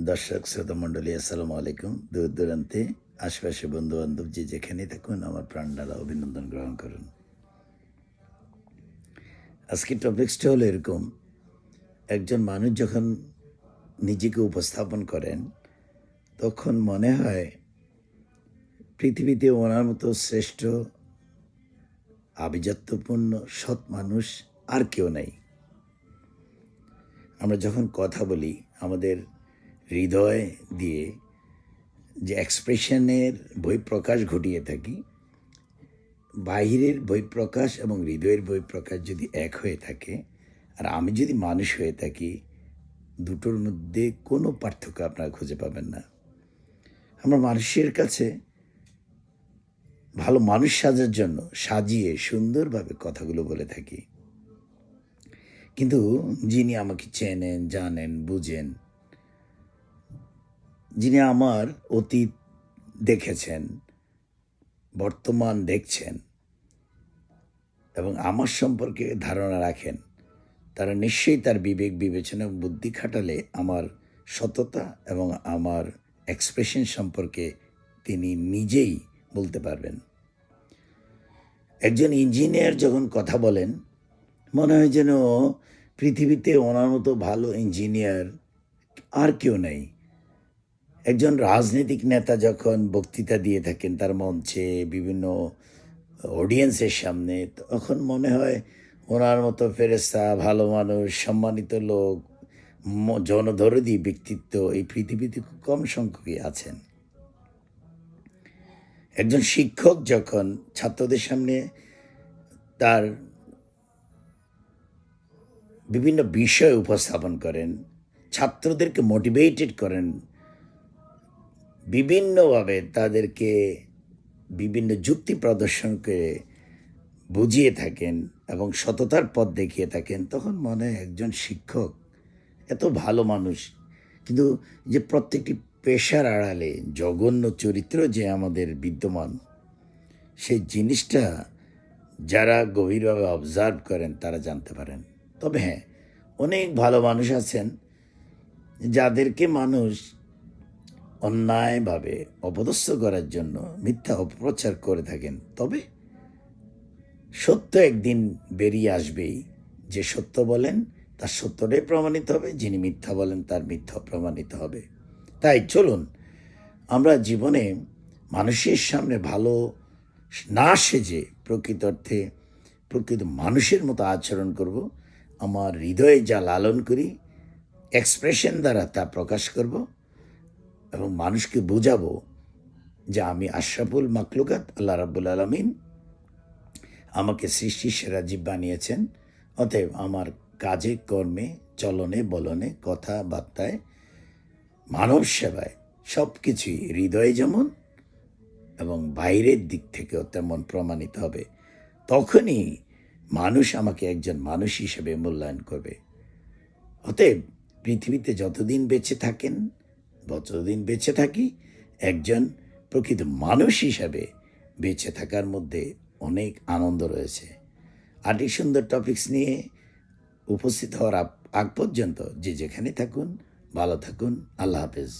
দর্শক শ্রোতা মণ্ডলী, আসসালামু আলাইকুম। দূর দূরান্তে আশেপাশে বন্ধুবান্ধব যে যেখানেই থাকুন, আমার প্রাণঢালা অভিনন্দন গ্রহণ করুন। আজকের টপিক্সটা হলো এরকম: একজন মানুষ যখন নিজেকে উপস্থাপন করেন, তখন মনে হয় পৃথিবীতে ওনার মতো শ্রেষ্ঠ, আভিজাত্যপূর্ণ, সৎ মানুষ আর কেউ নাই। আমরা যখন কথা বলি, আমাদের হৃদয় দিয়ে যে এক্সপ্রেশনের বহিঃপ্রকাশ ঘটিয়ে থাকি, বাহিরের বহিঃপ্রকাশ এবং হৃদয়ের বহিঃপ্রকাশ যদি এক হয়ে থাকে, আর আমি যদি মানুষ হয়ে থাকি, দুটোর মধ্যে কোনো পার্থক্য আপনারা খুঁজে পাবেন না। আমরা মানুষের কাছে ভালো মানুষ সাজার জন্য সাজিয়ে সুন্দরভাবে কথাগুলো বলে থাকি, কিন্তু যিনি আমাকে চেনেন, জানেন, বুঝেন, যিনি আমার অতীত দেখেছেন, বর্তমান দেখছেন এবং আমার সম্পর্কে ধারণা রাখেন, তারা নিশ্চয়ই তার বিবেক বিবেচনা বুদ্ধি খাটালে আমার সততা এবং আমার এক্সপ্রেশন সম্পর্কে তিনি নিজেই বলতে পারবেন। একজন ইঞ্জিনিয়ার যখন কথা বলেন, মনে হয় যেন পৃথিবীতে ওনার মতো ভালো ইঞ্জিনিয়ার আর কেউ নেই। একজন রাজনৈতিক নেতা যখন বক্তৃতা দিয়ে থাকেন তার মঞ্চে, বিভিন্ন অডিয়েন্সের সামনে, তখন মনে হয় ওনার মতো ফেরেশতা, ভালো মানুষ, সম্মানিত লোক, জনদরদি ব্যক্তিত্ব এই পৃথিবীতে খুব কম সংখ্যকই আছেন। একজন শিক্ষক যখন ছাত্রদের সামনে তার বিভিন্ন বিষয় উপস্থাপন করেন, ছাত্রদেরকে মোটিভেটেড করেন, বিভিন্নভাবে তাদেরকে বিভিন্ন যুক্তি প্রদর্শন করে বুঝিয়ে থাকেন এবং সততার পথ দেখিয়ে থাকেন, তখন মনে হয় একজন শিক্ষক এত ভালো মানুষ। কিন্তু যে প্রত্যেকটি পেশার আড়ালে জঘন্য চরিত্র যে আমাদের বিদ্যমান, সেই জিনিসটা যারা গভীরভাবে অবজার্ভ করেন তারা জানতে পারেন। তবে হ্যাঁ, অনেক ভালো মানুষ আছেন যাদেরকে মানুষ অন্যায়ভাবে অপদস্থ করার জন্য মিথ্যা অপপ্রচার করে থাকেন। তবে সত্য একদিন বেরিয়ে আসবেই। যে সত্য বলেন তার সত্যটাই প্রমাণিত হবে, যিনি মিথ্যা বলেন তার মিথ্যা প্রমাণিত হবে। তাই চলুন আমরা জীবনে মানুষের সামনে ভালো না সেজে প্রকৃত অর্থে প্রকৃত মানুষের মতো আচরণ করব। আমার হৃদয়ে যা লালন করি, এক্সপ্রেশন দ্বারা তা প্রকাশ করব এবং মানুষকে বোঝাবো যে আমি আশরাফুল মাখলুকাত, আল্লাহ রাব্বুল আলামিন আমাকে সৃষ্টির সেরা জীব বানিয়েছেন। অতএব আমার কাজে, কর্মে, চলনে, বলনে, কথাবার্তায়, মানব সেবায় সব কিছুই হৃদয়ে যেমন এবং বাইরের দিক থেকেও তেমন প্রমাণিত হবে। তখনই মানুষ আমাকে একজন মানুষ হিসেবে মূল্যায়ন করবে। অতএব পৃথিবীতে যতদিন বেঁচে থাকি, একজন প্রকৃত মানুষ হিসাবে বেঁচে থাকার মধ্যে অনেক আনন্দ রয়েছে। আরেকটি সুন্দর টপিকস নিয়ে উপস্থিত হওয়ার আগ পর্যন্ত যে যেখানে থাকুন, ভালো থাকুন। আল্লাহ হাফেজ।